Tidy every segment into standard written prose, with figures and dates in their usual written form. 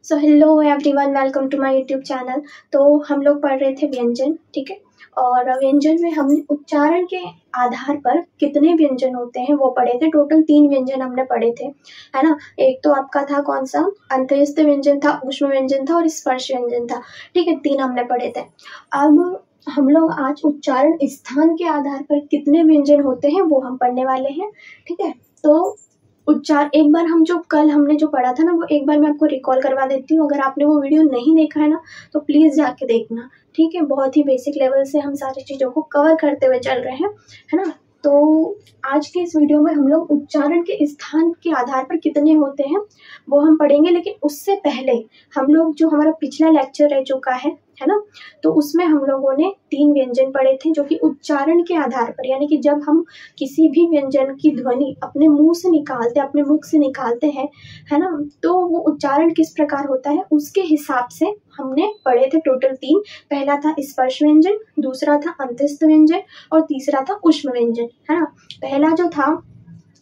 So hello everyone, welcome to my YouTube channel. तो हम लोग पढ़ रहे थे व्यंजन, ठीक है। और व्यंजन में हमने उच्चारण के आधार पर कितने व्यंजन होते हैं वो पढ़े थे। टोटल 3 व्यंजन हमने पढ़े थे, है ना। एक तो आपका था कौन सा, अंत्यस्थ व्यंजन था, ऊष्म व्यंजन था और स्पर्श व्यंजन था, ठीक है। 3 हमने पढ़े थे। अब हम लोग आज उच्चारण स्थान के आधार पर कितने व्यंजन होते हैं वो हम पढ़ने वाले हैं, ठीक है। तो उच्चार एक बार हम जो कल हमने जो पढ़ा था ना, वो एक बार मैं आपको रिकॉल करवा देती हूँ। अगर आपने वो वीडियो नहीं देखा है ना तो प्लीज़ जाके देखना, ठीक है। बहुत ही बेसिक लेवल से हम सारी चीज़ों को कवर करते हुए चल रहे हैं, है ना। तो आज के इस वीडियो में हम लोग उच्चारण के स्थान के आधार पर कितने होते हैं वो हम पढ़ेंगे। लेकिन उससे पहले हम लोग जो हमारा पिछला लेक्चर रह चुका है ना, तो उसमें हम लोगों ने 3 व्यंजन पढ़े थे जो कि उच्चारण के आधार पर, यानी कि जब हम किसी भी व्यंजन की ध्वनि अपने मुंह से निकालते, अपने मुख से निकालते हैं, है ना, तो वो उच्चारण किस प्रकार होता है उसके हिसाब से हमने पढ़े थे। टोटल 3। पहला था स्पर्श व्यंजन, दूसरा था अंत्यस्थ व्यंजन और तीसरा था ऊष्म व्यंजन, है ना। पहला जो था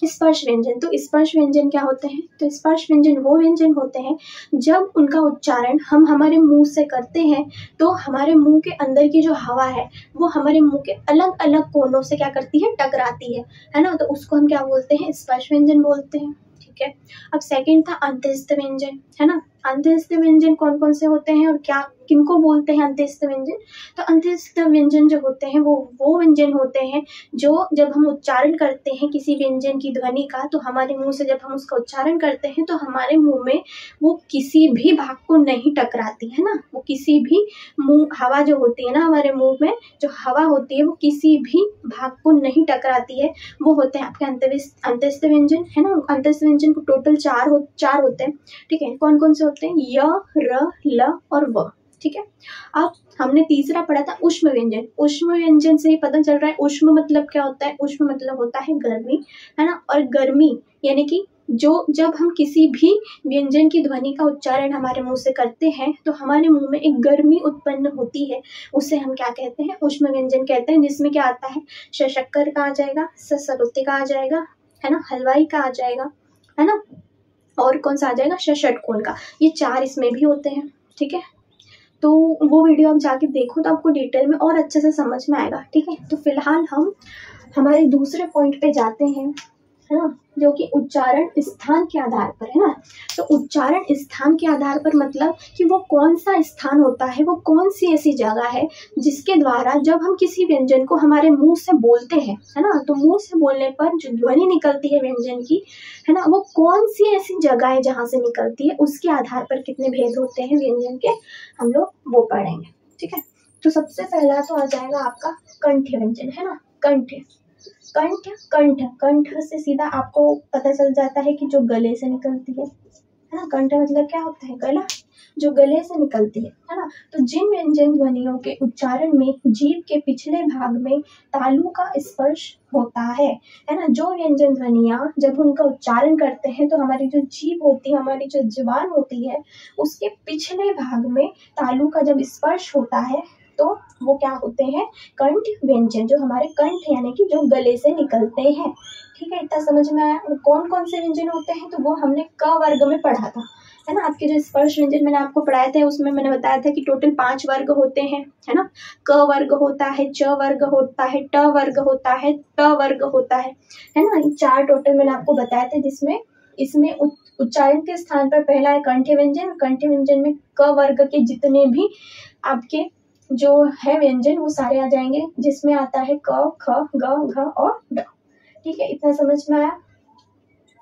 स्पर्श व्यंजन, तो स्पर्श व्यंजन क्या होते हैं? तो स्पर्श व्यंजन वो व्यंजन होते हैं जब उनका उच्चारण हम हमारे मुंह से करते हैं तो हमारे मुंह के अंदर की जो हवा है वो हमारे मुंह के अलग अलग कोनों से क्या करती है, टकराती है ना। तो उसको हम क्या बोलते हैं? स्पर्श व्यंजन बोलते हैं, ठीक है। अब सेकंड था अंत्यस्थ व्यंजन, है ना। अंत्यस्थ व्यंजन कौन कौन से होते हैं और क्या किनको बोलते हैं अंत्यस्थ व्यंजन? तो अंत्यस्थ व्यंजन जो होते हैं वो व्यंजन होते हैं जो जब हम उच्चारण करते हैं किसी व्यंजन की ध्वनि का, तो हमारे मुंह से जब हम उसका उच्चारण करते हैं तो हमारे मुंह में वो किसी भी भाग को नहीं टकराती, है ना। वो किसी भी मुंह हवा जो होती है ना, हमारे मुंह में जो हवा होती है वो किसी भी भाग को नहीं टकराती है। वो होते हैं आपके अंत्यस्थ व्यंजन, है ना। अंत्यस्थ व्यंजन को टोटल 4 होते हैं, ठीक है। कौन कौन से होते हैं? य, र, ल और व, ठीक है। अब हमने तीसरा पढ़ा था ऊष्म व्यंजन। ऊष्म व्यंजन से ही पता चल रहा है ऊष्म मतलब क्या होता है। ऊष्म मतलब होता है गर्मी, है ना। और गर्मी यानी कि जो जब हम किसी भी व्यंजन की ध्वनि का उच्चारण हमारे मुंह से करते हैं तो हमारे मुंह में एक गर्मी उत्पन्न होती है, उसे हम क्या कहते हैं? ऊष्म व्यंजन कहते हैं। जिसमें क्या आता है? शक्कर का आ जाएगा, सरुत्ती का आ जाएगा, है ना, हलवाई का आ जाएगा, है ना, और कौन सा आ जाएगा? षटकोण का। ये 4 इसमें भी होते हैं, ठीक है। तो वो वीडियो आप जाके देखो तो आपको डिटेल में और अच्छे से समझ में आएगा, ठीक है। तो फिलहाल हम हमारे दूसरे पॉइंट पे जाते हैं, है ना, जो कि उच्चारण स्थान के आधार पर, है ना। तो उच्चारण स्थान के आधार पर मतलब कि वो कौन सा स्थान होता है, वो कौन सी ऐसी जगह है जिसके द्वारा जब हम किसी व्यंजन को हमारे मुंह से बोलते हैं, है ना, तो मुंह से बोलने पर जो ध्वनि निकलती है व्यंजन की, है ना, वो कौन सी ऐसी जगह है जहां से निकलती है, उसके आधार पर कितने भेद होते हैं व्यंजन के, हम लोग वो पढ़ेंगे, ठीक है। तो सबसे पहला तो आ जाएगा आपका कंठ व्यंजन, है ना। कंठ कंठ कंठ कंठ से सीधा आपको पता चल जाता है कि जो गले से निकलती है ना। कंठ मतलब क्या होता है? गला, जो गले से निकलती है ना। तो जिन व्यंजन ध्वनियों के उच्चारण में जीभ के पिछले भाग में तालु का स्पर्श होता है ना, जो व्यंजन ध्वनियां जब उनका उच्चारण करते हैं तो हमारी जो जीभ होती है, हमारी जो जुबान होती है, उसके पिछले भाग में तालु का जब स्पर्श होता है तो वो क्या होते हैं? कंठ व्यंजन, जो हमारे कंठ यानी कि जो गले से निकलते हैं, ठीक है। इतना समझ में आया? कौन कौन से व्यंजन होते हैं तो वो हमने क वर्ग में पढ़ा था, है ना। आपके जो स्पर्श व्यंजन मैंने आपको पढ़ाए थे उसमें मैंने बताया था कि टोटल 5 वर्ग होते हैं, है ना। क वर्ग होता है, च वर्ग होता है, ट वर्ग होता है, ट वर्ग होता है ना। ये 4 टोटल मैंने आपको बताए थे, जिसमें इसमें उच्चारण के स्थान पर पहला है कंठ व्यंजन। कंठ व्यंजन में क वर्ग के जितने भी आपके जो है व्यंजन वो सारे आ जाएंगे, जिसमें आता है क, ख, ग, घ और ड, ठीक है। इतना समझ में आया?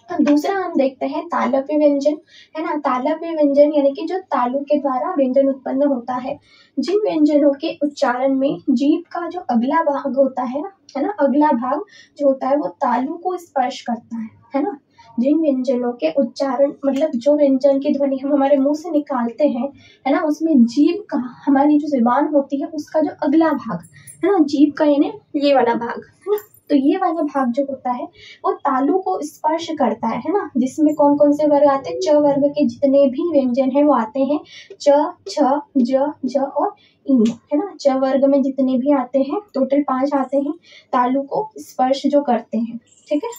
अब दूसरा हम देखते हैं तालव्य व्यंजन, है ना। तालव्य व्यंजन यानी कि जो तालु के द्वारा व्यंजन उत्पन्न होता है। जिन व्यंजनों के उच्चारण में जीभ का जो अगला भाग होता है ना, अगला भाग जो होता है वो तालु को स्पर्श करता है ना। जिन व्यंजनों के उच्चारण मतलब जो व्यंजन की ध्वनि हम हमारे मुंह से निकालते हैं, है ना, उसमें जीभ का, हमारी जो जुबान होती है उसका जो अगला भाग, है ना, जीभ का यानी ये वाला भाग, है ना, तो ये वाला भाग जो होता है वो तालु को स्पर्श करता है ना। जिसमें कौन कौन से वर्ग आते हैं? च वर्ग के जितने भी व्यंजन है वो आते हैं, च, छ, ज, ज और ई, है ना। च वर्ग में जितने भी आते हैं टोटल 5 आते हैं, तालु को स्पर्श जो करते हैं, ठीक है।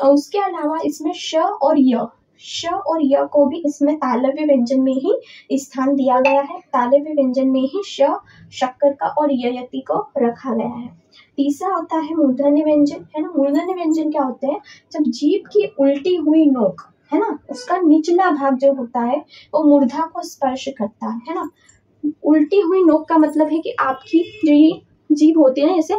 उसके अलावा इसमें श और य, श और य को भी इसमें तालव्य व्यंजन में ही स्थान दिया गया है। तालव्य व्यंजन में ही श, शक्कर का और ययति को रखा गया है। तीसरा होता है मूर्धन्य व्यंजन, है ना। मूर्धन्य व्यंजन क्या होते हैं, जब जीभ की उल्टी हुई नोक, है ना, उसका निचला भाग जो होता है वो मूर्धा को स्पर्श करता है ना। उल्टी हुई नोक का मतलब है कि आपकी जो ये जीभ होती है ना, जैसे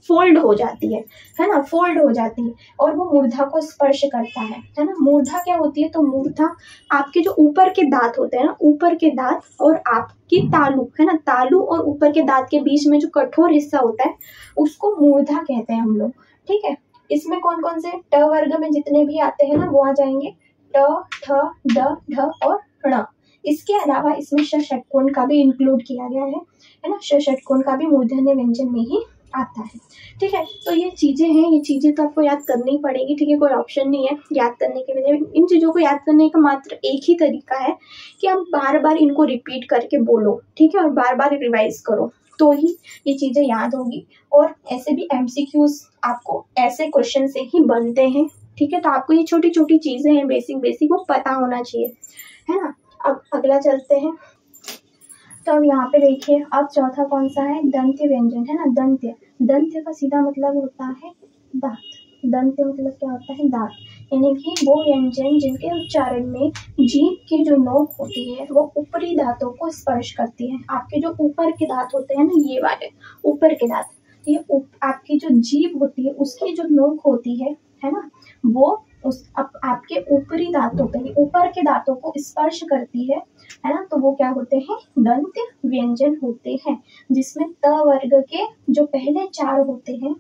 फोल्ड हो जाती है ना, फोल्ड हो जाती है और वो मूर्धा को स्पर्श करता है ना। मूर्धा क्या होती है, तो मूर्धा आपके जो ऊपर के दांत होते हैं ना, ऊपर के दांत और आपकी तालू, है ना, तालू और ऊपर के दांत के बीच में जो कठोर हिस्सा होता है उसको मूर्धा कहते हैं हम लोग, ठीक है। इसमें कौन कौन से ट वर्ग में जितने भी आते हैं ना वो आ जाएंगे, ट, ठ, ड, ढ और ण। इसके अलावा इसमें श षटकोण का भी इंक्लूड किया गया है ना। श षटकोण का भी मूर्धन्य व्यंजन में ही आता है, ठीक है। तो ये चीजें हैं, ये चीजें तो आपको याद करनी ही पड़ेगी, ठीक है, कोई ऑप्शन नहीं है याद करने के लिए। इन चीजों को याद करने का मात्र एक ही तरीका है कि आप बार बार इनको रिपीट करके बोलो, ठीक है, और बार बार रिवाइज करो, तो ही ये चीजें याद होगी। और ऐसे भी एमसीक्यूज आपको ऐसे क्वेश्चन से ही बनते हैं, ठीक है। तो आपको ये छोटी छोटी चीजें हैं, बेसिक बेसिक, वो पता होना चाहिए, है ना। अब अगला चलते हैं। तो अब यहाँ पे देखिए, अब चौथा कौन सा है, दंत्य व्यंजन, है ना। दंत्य, दंत्य का सीधा मतलब होता है दांत। दंत्य मतलब क्या होता है, दांत, यानी कि वो व्यंजन जिनके उच्चारण में जीभ की जो नोक होती है वो ऊपरी दांतों को स्पर्श करती है। आपके जो ऊपर के दांत होते हैं ना, ये वाले ऊपर के दांत, ये आपकी जो जीभ होती है उसकी जो नोक होती है ना, वो उस आपके ऊपरी दांतों पे, ऊपर के दांतों को स्पर्श करती है ना। तो वो क्या होते हैं, दंत्य व्यंजन होते हैं, जिसमें त वर्ग के जो पहले 4 होते हैं,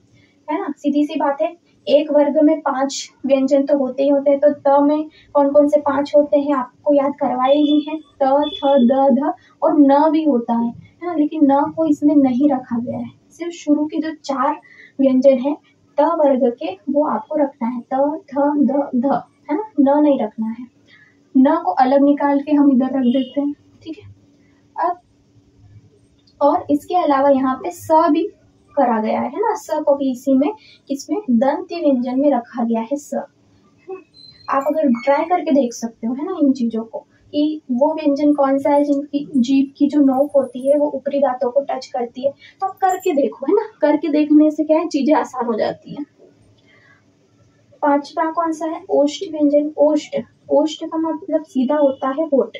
है ना। सीधी सी बात है, एक वर्ग में 5 व्यंजन तो होते ही होते हैं, तो त में कौन कौन से 5 होते हैं आपको याद करवाए ही हैं, त, थ, द, ध और न भी होता है ना। लेकिन न को इसमें नहीं रखा गया है, सिर्फ शुरू के जो 4 व्यंजन है त वर्ग के वो आपको रखना है, त, थ, द, ध, है ना, न नहीं रखना है। न को अलग निकाल के हम इधर रख देते हैं, ठीक है। अब और इसके अलावा यहाँ पे स भी करा गया है ना, स को भी इसी में किसमें, दंत्य व्यंजन में रखा गया है स। आप अगर ट्राई करके देख सकते हो, है ना, इन चीजों को, कि वो व्यंजन कौन सा है जिनकी जीभ की जो नोक होती है वो ऊपरी दांतों को टच करती है। तो आप करके देखो, है ना, करके देखने से क्या है, चीजें आसान हो जाती है। पांचवा कौन सा है, ओष्ठ व्यंजन। ओष्ठ, ओष्ठ का मतलब सीधा होता है होठ।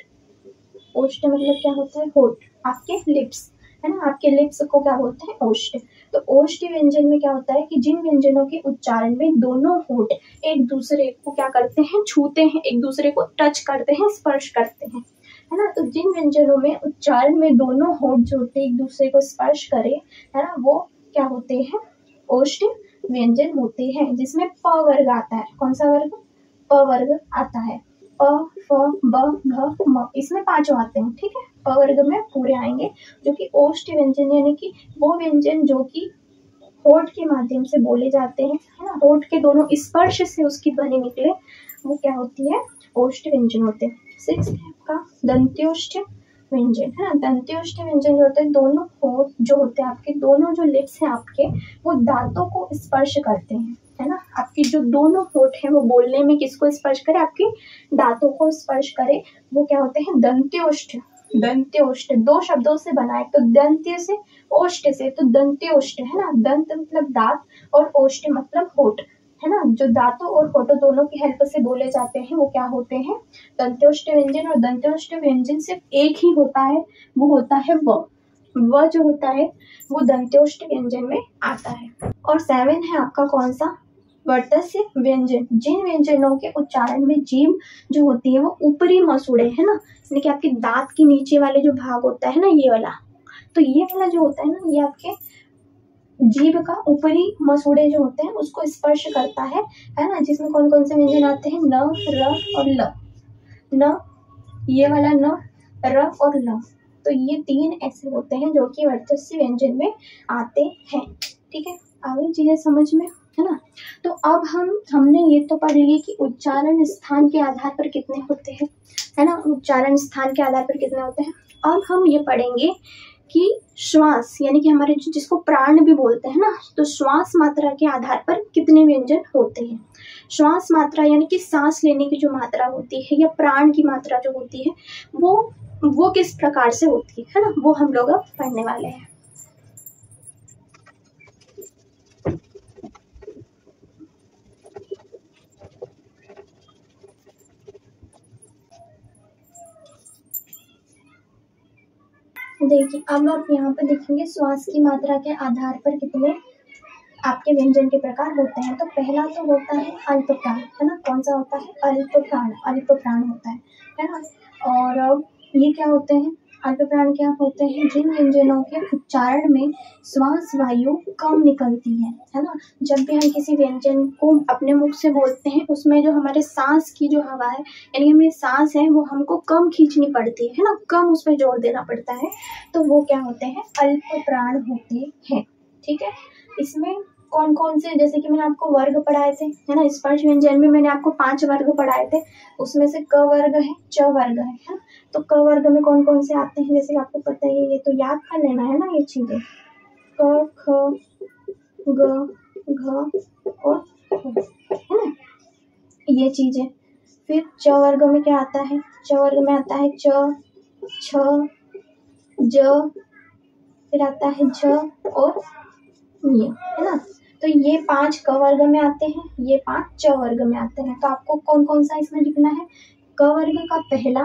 ओष्ठ मतलब क्या होता है, होठ, आपके लिप्स, है ना, आपके लिप्स को क्या बोलते हैं, ओष्ठ। तो ओष्ठ व्यंजन में क्या होता है कि जिन व्यंजनों के उच्चारण में दोनों होठ एक दूसरे को क्या करते हैं, छूते हैं, एक दूसरे को टच करते हैं, स्पर्श करते हैं, है ना। तो जिन व्यंजनों में उच्चारण में दोनों होठ जो होते हैं एक दूसरे को स्पर्श करे, है ना, वो क्या होते हैं, ओष्ठ व्यंजन होते हैं, जिसमें प वर्ग आता है। कौन सा वर्ग, प वर्ग आता है। प, फ, ब, भ, म, इसमें 5 आते हैं, ठीक है। प वर्ग में पूरे आएंगे, जो कि ओष्ठ व्यंजन, यानी कि वो व्यंजन जो कि होठ के माध्यम से बोले जाते हैं, है ना, होठ के दोनों स्पर्श से उसकी ध्वनि निकले, वो क्या होती है, ओष्ठ व्यंजन होते हैं। 6 है आपका दंत्योष्ठ व्यंजन, है ना। दंत्योष्ठ व्यंजन जो होते हैं, दोनों होठ जो होते हैं आपके, दोनों जो लिप्स हैं आपके, वो दांतों को स्पर्श करते हैं, है ना। आपकी जो दोनों होठ हैं वो बोलने में किसको स्पर्श करे, आपके दांतों को स्पर्श करे, वो क्या होते हैं, दंत्योष्ठ। दंत्योष्ठ 2 शब्दों से बना है, तो दंत्य से, ओष्ठ से, तो दंत्योष्ठ, है ना। दंत मतलब दांत और ओष्ठ मतलब होठ, है ना। जो दांतों और होठों दोनों की हेल्प से बोले जाते हैं वो क्या होते हैं, दंत्योष्ठ व्यंजन। और दंत्योष्ठ व्यंजन सिर्फ एक ही होता है, वो होता है व जो होता है वो दंत्योष्ठ व्यंजन में आता है। और 7 है आपका कौन सा, वर्तस्य व्यंजन। जिन व्यंजनों के उच्चारण में जीभ जो होती है वो ऊपरी मसूड़े, है ना, यानी कि आपके दांत के नीचे वाले जो भाग होता है ना, ये वाला, तो ये वाला जो होता है ना, ये आपके जीभ का ऊपरी मसूड़े जो होते हैं उसको स्पर्श करता है ना। जिसमें कौन कौन से व्यंजन आते हैं, न, र और ल। न, ये वाला न, र और ल, तो ये 3 ऐसे होते हैं जो कि वर्तस्य व्यंजन में आते हैं, ठीक है। आगे चीजें समझ में, है ना। तो अब हमने ये तो पढ़ लिए कि उच्चारण स्थान के आधार पर कितने होते हैं, है ना, उच्चारण स्थान के आधार पर कितने होते हैं। अब हम ये पढ़ेंगे कि श्वास, यानी कि हमारे जिसको प्राण भी बोलते हैं ना, तो श्वास मात्रा के आधार पर कितने व्यंजन होते हैं। श्वास मात्रा यानी कि सांस लेने की जो मात्रा होती है या प्राण की मात्रा जो होती है वो किस प्रकार से होती है ना, वो हम लोग अब पढ़ने वाले हैं। देखिए अब आप यहाँ पर देखेंगे श्वास की मात्रा के आधार पर कितने आपके व्यंजन के प्रकार होते हैं। तो पहला तो होता है अल्प प्राण, है ना। कौन सा होता है? अल्प प्राण होता है ना। और ये क्या होते हैं? अल्प प्राण क्या होते हैं? जिन व्यंजनों के उच्चारण में श्वास वायु कम निकलती है ना। जब भी हम किसी व्यंजन को अपने मुख से बोलते हैं उसमें जो हमारे सांस की जो हवा है यानी हमारी सांस है वो हमको कम खींचनी पड़ती है ना, कम उस पर जोर देना पड़ता है, तो वो क्या होते हैं? अल्प प्राण होते हैं। ठीक है। इसमें कौन कौन से, जैसे कि मैंने आपको वर्ग पढ़ाए थे, है ना। स्पर्श व्यंजन में मैंने आपको 5 वर्ग पढ़ाए थे, उसमें से क वर्ग है, च वर्ग है। तो क वर्ग में कौन कौन से आते हैं, जैसे कि आपको पता ही है, ये तो याद कर लेना है ना ये चीजें, क ख ग घ और ङ, है ना, ये चीजें। फिर च वर्ग में क्या आता है? च वर्ग में आता है च, छ, ज, फिर आता है झ और ञ, है ना। तो ये 5 क वर्ग में आते हैं, ये 5 च वर्ग में आते हैं। तो आपको कौन कौन सा इसमें लिखना है? क वर्ग का पहला,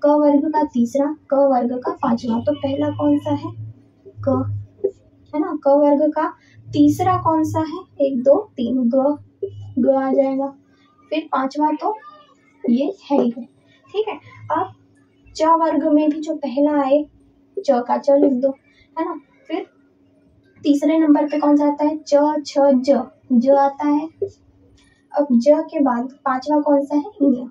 क वर्ग का तीसरा, क वर्ग का पांचवा। तो पहला कौन सा है? क, है ना। क वर्ग का तीसरा कौन सा है? 1 2 3 ग आ जाएगा। फिर पांचवा तो ये है ही है। ठीक है। अब च वर्ग में भी जो पहला आए, च का च लिख दो, है ना। फिर तीसरे नंबर पे कौन सा आता है? च छ ज आता है। अब ज के बाद पांचवा कौन सा है? ञ।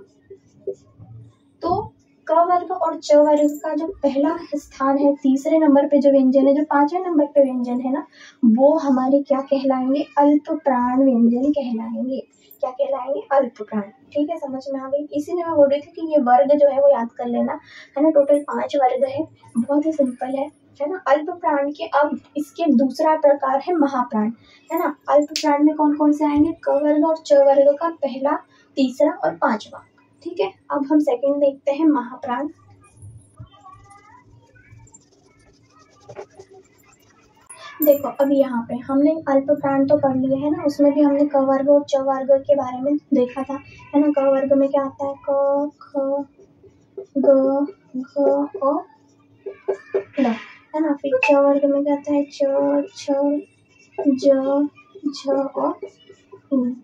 तो क वर्ग और च वर्ग का जो पहला स्थान है, तीसरे नंबर पे जो व्यंजन है, जो 5वें नंबर पे व्यंजन है ना, वो हमारे क्या कहलाएंगे? अल्प प्राण व्यंजन कहलाएंगे। क्या कहलाएंगे? अल्प प्राण। ठीक है, समझ में आ गई। इसीलिए मैं बोल रही थी कि ये वर्ग जो है वो याद कर लेना, है ना। टोटल 5 वर्ग है, बहुत ही सिंपल है ना। अल्प प्राण के अब इसके दूसरा प्रकार है महाप्राण, है ना। अल्प प्राण में कौन कौन से आएंगे? क वर्ग और च वर्ग का पहला, तीसरा और पांचवा। ठीक है। अब हम सेकंड देखते हैं, महाप्राण। देखो अब यहाँ पे हमने अल्प प्राण तो पढ़ लिए है ना, उसमें भी हमने क वर्ग और च वर्ग के बारे में देखा था, है ना। क वर्ग में क्या आता है? क ख ग घ और ङ, है ना। फिर च वर्ग में क्या आता है? च छ ज झ और ञ,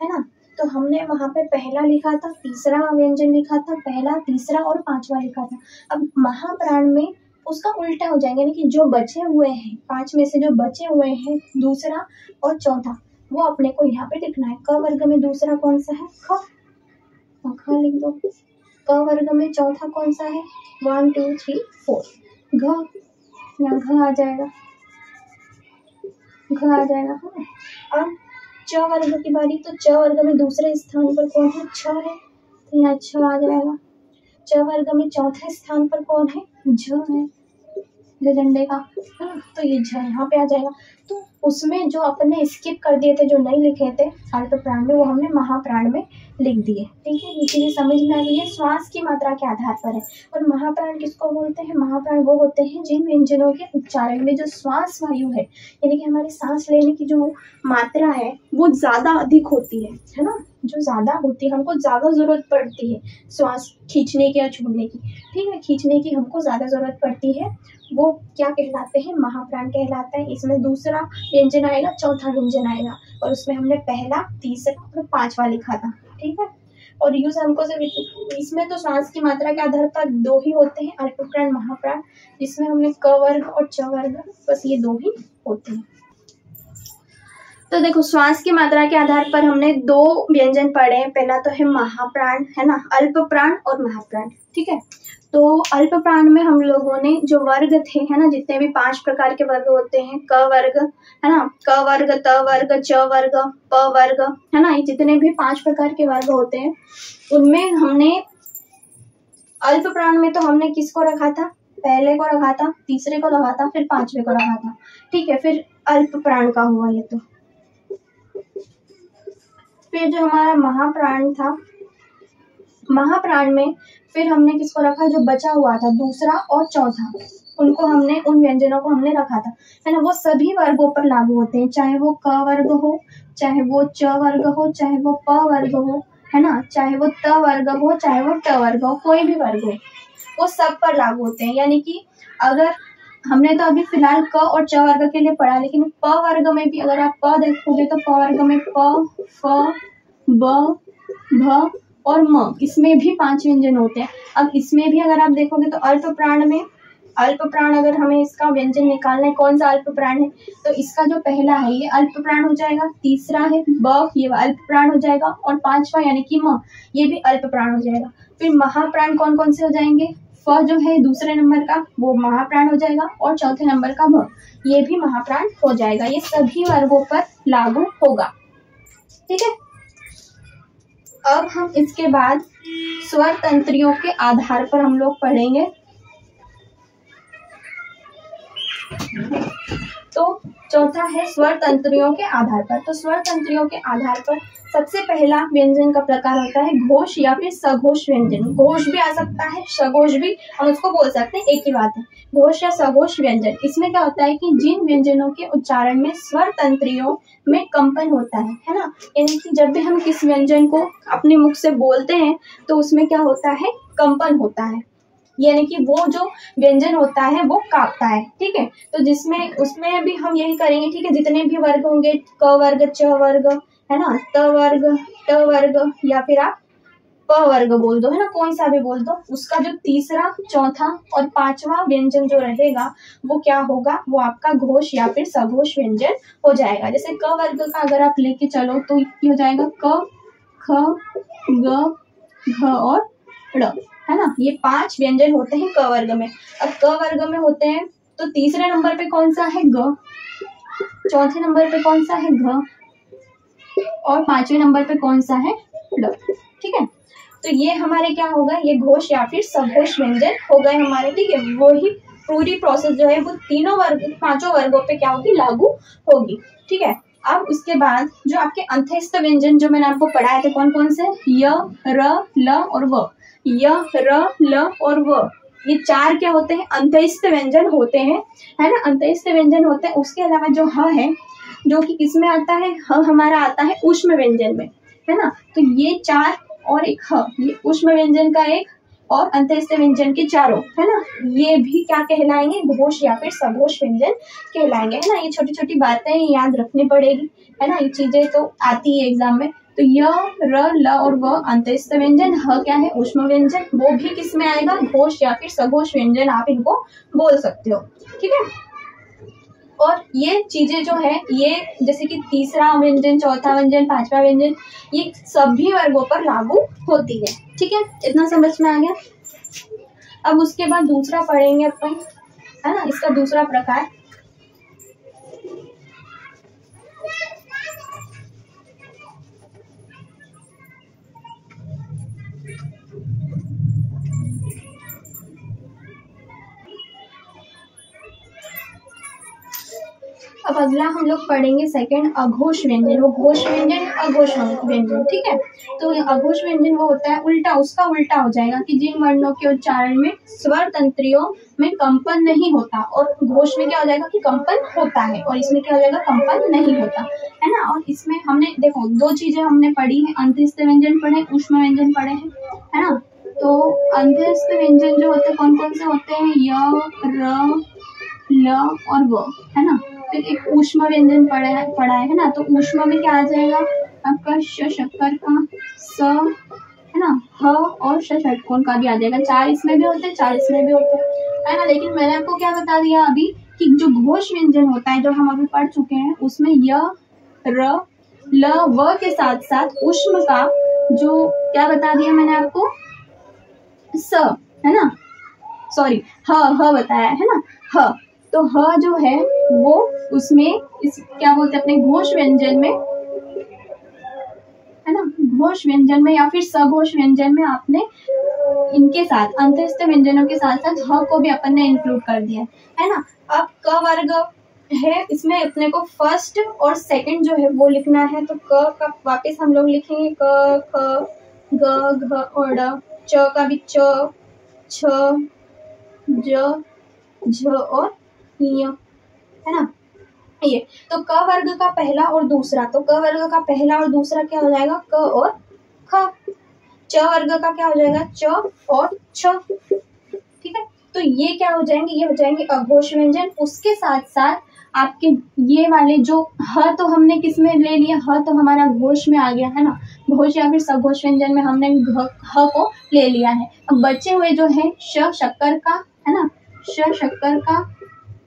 है ना। तो हमने वहां पे पहला लिखा था, तीसरा व्यंजन लिखा था, पहला, तीसरा और पांचवा लिखा था। अब महाप्राण में उसका उल्टा हो जाएंगे, यानी कि जो बचे हुए हैं 5 में से जो बचे हुए हैं, दूसरा और चौथा, वो अपने को यहाँ पे लिखना है। क वर्ग में दूसरा कौन सा है? ख, ख लिख दो। क वर्ग में चौथा कौन सा है? 1 2 3 4 घ, यहाँ घ आ जाएगा, घ आ जाएगा। अब च वर्ग की बारी, तो च वर्ग में दूसरे स्थान पर कौन है? छ है, तो यहाँ छ आ जाएगा। च वर्ग में चौथे स्थान पर कौन है? झ है, झंडे का, तो ये झ यहाँ पे आ जाएगा। तो उसमें जो अपने स्किप कर दिए थे, जो नहीं लिखे थे अल्प प्राण में, वो हमने महाप्राण में लिख दिए। ठीक है, इसीलिए समझ में आ गई है, श्वास की मात्रा के आधार पर है। और महाप्राण किसको बोलते हैं? महाप्राण वो होते हैं जिन व्यंजनों के उच्चारण में जो श्वास वायु है, यानी कि हमारी सांस लेने की जो मात्रा है वो ज्यादा अधिक होती है ना, जो ज्यादा होती है, हमको ज्यादा जरूरत पड़ती है श्वास खींचने की या छोड़ने की। ठीक है, खींचने की हमको ज्यादा जरूरत पड़ती है, वो क्या कहलाते हैं? महाप्राण कहलाता है। इसमें दूसरा व्यंजन आएगा, चौथा व्यंजन आएगा, और उसमें हमने पहला, तीसरा और पांचवा लिखा था। ठीक है, और यूज हमको सिर्फ इसमें तो श्वास की मात्रा के आधार पर 2 ही होते हैं, अल्प प्राण, महाप्राण, जिसमें हमने क वर्ग और च वर्ग, बस ये 2 ही होते हैं। तो देखो श्वास की मात्रा के आधार पर हमने 2 व्यंजन पढ़े हैं। पहला तो है महाप्राण, है ना, अल्प प्राण और महाप्राण। ठीक है, तो अल्प प्राण में हम लोगों ने जो वर्ग थे, है ना, जितने भी 5 प्रकार के वर्ग होते हैं, क वर्ग, है ना, क वर्ग, त वर्ग, च वर्ग, प वर्ग, है ना, ये जितने भी 5 प्रकार के वर्ग होते हैं, उनमें हमने अल्प प्राण में तो हमने किसको रखा था? पहले को रखा था, तीसरे को रखा था, फिर पांचवे को रखा था। ठीक है, फिर अल्प प्राण का हुआ ये। तो फिर जो हमारा महाप्राण था, महाप्राण में फिर हमने किसको रखा, जो बचा हुआ था दूसरा और चौथा, उनको हमने, उन व्यंजनों को हमने रखा था, है ना। वो सभी वर्गों पर लागू होते हैं, चाहे वो क वर्ग हो, चाहे वो च वर्ग हो, चाहे वो प वर्ग हो, है ना, चाहे वो त वर्ग हो, चाहे वो ट वर्ग हो, कोई भी वर्ग हो, वो सब पर लागू होते हैं। यानी कि अगर हमने तो अभी फिलहाल क और च वर्ग के लिए पढ़ा, लेकिन प वर्ग में भी अगर आप प देखोगे तो प वर्ग में प, फ, ब, भ और म, इसमें भी 5 व्यंजन होते हैं। अब इसमें भी अगर आप देखोगे तो अल्प प्राण में, अल्प प्राण अगर हमें इसका व्यंजन निकालना है कौन सा अल्प प्राण है, तो इसका जो पहला है ये अल्प प्राण हो जाएगा, तीसरा है ब, ये अल्प प्राण हो जाएगा, और पांचवा यानी कि म, ये भी अल्प प्राण हो जाएगा। फिर महाप्राण कौन कौन से हो जाएंगे, फ जो है दूसरे नंबर का वो महाप्राण हो जाएगा, और चौथे नंबर का भ, ये भी महाप्राण हो जाएगा। ये सभी वर्गों पर लागू होगा, ठीक है। अब हम इसके बाद स्वर तंत्रियों के आधार पर हम लोग पढ़ेंगे। तो चौथा है स्वर तंत्रियों के आधार पर। तो स्वर तंत्रियों के आधार पर सबसे पहला व्यंजन का प्रकार होता है घोष या फिर सघोष व्यंजन। घोष भी आ सकता है, सघोष भी हम उसको बोल सकते हैं, एक ही बात है, घोष या सघोष व्यंजन। इसमें क्या होता है कि जिन व्यंजनों के उच्चारण में स्वर तंत्रियों में कंपन होता है ना, यानी कि जब भी हम किस व्यंजन को अपने मुख से बोलते हैं तो उसमें क्या होता है, कंपन होता है, यानी कि वो जो व्यंजन होता है वो कांपता है, ठीक है। तो जिसमें उसमें भी हम यही करेंगे, ठीक है। जितने भी वर्ग होंगे, क वर्ग, च वर्ग, है ना, त वर्ग, ट वर्ग, या फिर आप प वर्ग बोल दो, है ना, कोई सा भी बोल दो, उसका जो तीसरा, चौथा और पांचवा व्यंजन जो रहेगा वो क्या होगा, वो आपका घोष या फिर सघोष व्यंजन हो जाएगा। जैसे क वर्ग का अगर आप लेके चलो तो ये हो जाएगा क, ख, ग, घ और ड़, है ना। ये 5 व्यंजन होते हैं क वर्ग में। अब क वर्ग में होते हैं तो तीसरे नंबर पे कौन सा है, ग, चौथे नंबर पे कौन सा है, घ, और पांचवें नंबर पे कौन सा है, ड़, ठीक है। तो ये हमारे क्या होगा, ये घोष या फिर सघोष व्यंजन हो गए हमारे, ठीक है। वही पूरी प्रोसेस जो है वो तीनों वर्ग, 5 वर्गों पे क्या होगी, लागू होगी, ठीक है। अब उसके बाद जो आपके अंत्यस्थ व्यंजन जो मैंने आपको पढ़ाए थे कौन कौन से, य, र, ल और व, य, र, ल और व, ये 4 क्या होते हैं, अंत्यस्थ व्यंजन होते हैं, है ना, अंत्यस्थ व्यंजन होते हैं। उसके अलावा जो ह है, जो कि किसमें आता है, ह हमारा आता है ऊष्म व्यंजन में, है ना। तो ये 4 और एक ह, ये ऊष्म व्यंजन का एक और अंत्यस्थ व्यंजन के चारों, है ना, ये भी क्या कहलाएंगे, घोष या फिर सघोष व्यंजन कहलाएंगे, है ना। ये छोटी छोटी बातें याद रखनी पड़ेगी, है ना, ये चीजें तो आती है एग्जाम में। तो य, र, ल और व अंत्यस्थ व्यंजन, ह क्या है, ऊष्म व्यंजन, वो भी किस में आएगा, घोष या फिर सघोष व्यंजन आप इनको बोल सकते हो, ठीक है। और ये चीजें जो है, ये जैसे कि तीसरा व्यंजन, चौथा व्यंजन, पांचवा व्यंजन, ये सभी वर्गों पर लागू होती है, ठीक है। इतना समझ में आ गया। अब उसके बाद दूसरा पढ़ेंगे अपन, है ना, इसका दूसरा प्रकार। अब अगला हम लोग पढ़ेंगे सेकंड अघोष व्यंजन। वो घोष व्यंजन, अघोष व्यंजन, ठीक है। तो अघोष व्यंजन वो होता है उल्टा, उसका उल्टा हो जाएगा कि जिन वर्णों के उच्चारण में स्वर तंत्रियों में कंपन नहीं होता, और घोष में क्या हो जाएगा कि कंपन होता है, और इसमें क्या हो जाएगा, कंपन नहीं होता, है ना। और इसमें हमने देखो 2 चीजें हमने पढ़ी है, अंत्यस्थ व्यंजन पढ़े, ऊष्म व्यंजन पढ़े हैं, है ना। तो अंत्यस्थ व्यंजन जो होते हैं कौन कौन से होते हैं, य, र, ल और व, है ना। फिर एक ऊष्म व्यंजन पढ़ा है ना। तो ऊष्म में क्या आ जाएगा आपका, श शक्कर का, स, है ना, ह और श षटकोण का भी आ जाएगा। 4 इसमें भी होते हैं, 4 इसमें भी होते हैं, है ना। लेकिन मैंने आपको क्या बता दिया अभी कि जो घोष व्यंजन होता है जो हम अभी पढ़ चुके हैं, उसमें य, र, ल, व के साथ साथ ऊष्म का जो क्या बता दिया मैंने आपको, स, है ना, सॉरी ह बताया है ना, ह। तो ह जो है वो उसमें इस क्या बोलते हैं अपने घोष व्यंजन में, है ना, घोष व्यंजन में या फिर सघोष व्यंजन में आपने इनके साथ अंत्यस्थ व्यंजनों के साथ साथ ह को भी अपन ने इंक्लूड कर दिया है ना। अब क वर्ग है इसमें अपने को फर्स्ट और सेकंड जो है वो लिखना है। तो क का वापस हम लोग लिखेंगे क ख ग घ और ड, च का भी च छ ज झ और य, है ना। ये तो क वर्ग का पहला और दूसरा, तो क वर्ग का पहला और दूसरा क्या हो जाएगा, क और ख। च वर्ग का क्या हो जाएगा, च और छ, ठीक है। तो ये क्या हो जाएंगे, ये हो जाएंगे अघोष व्यंजन। उसके साथ साथ आपके ये वाले जो ह तो हमने किस में ले लिया, ह तो हमारा घोष में आ गया है ना, घोष या फिर सघोष व्यंजन में हमने ह को ले लिया है। अब बचे हुए जो है श शक्कर का, है ना, श शक्कर का,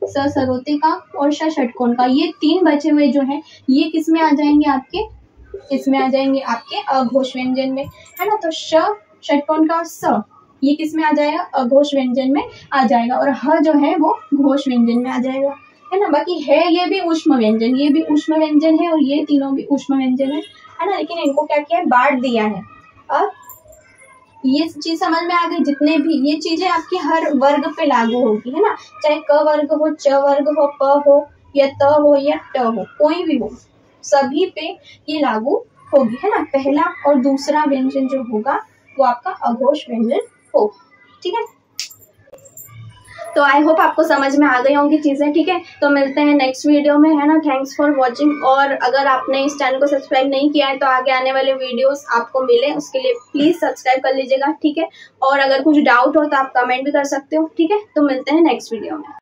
स सरोते का और श षटकोण का, ये तीन बचे हुए जो है ये किस में आ जाएंगे आपके, इसमें आ जाएंगे आपके अघोष व्यंजन में, है ना। तो श षटकोण का स ये किस में आ जाएगा, अघोष व्यंजन में आ जाएगा, और ह जो है वो घोष व्यंजन में आ जाएगा, है ना। बाकी है ये भी ऊष्म व्यंजन, ये भी ऊष्म व्यंजन है और ये तीनों भी ऊष्म व्यंजन है ना। लेकिन इनको क्या किया है, बांट दिया है। अब ये चीज समझ में आ गई, जितने भी ये चीजें आपकी हर वर्ग पे लागू होगी, है ना, चाहे क वर्ग हो, च वर्ग हो, प हो या त हो या ट हो, कोई भी हो, सभी पे ये लागू होगी, है ना। पहला और दूसरा व्यंजन जो होगा वो आपका अघोष व्यंजन होगा, ठीक है। तो आई होप आपको समझ में आ गई होंगी चीजें, ठीक है। तो मिलते हैं नेक्स्ट वीडियो में, है ना। थैंक्स फॉर वॉचिंग, और अगर आपने इस चैनल को सब्सक्राइब नहीं किया है तो आगे आने वाले वीडियोस आपको मिले उसके लिए प्लीज सब्सक्राइब कर लीजिएगा, ठीक है। और अगर कुछ डाउट हो तो आप कमेंट भी कर सकते हो, ठीक है। तो मिलते हैं नेक्स्ट वीडियो में।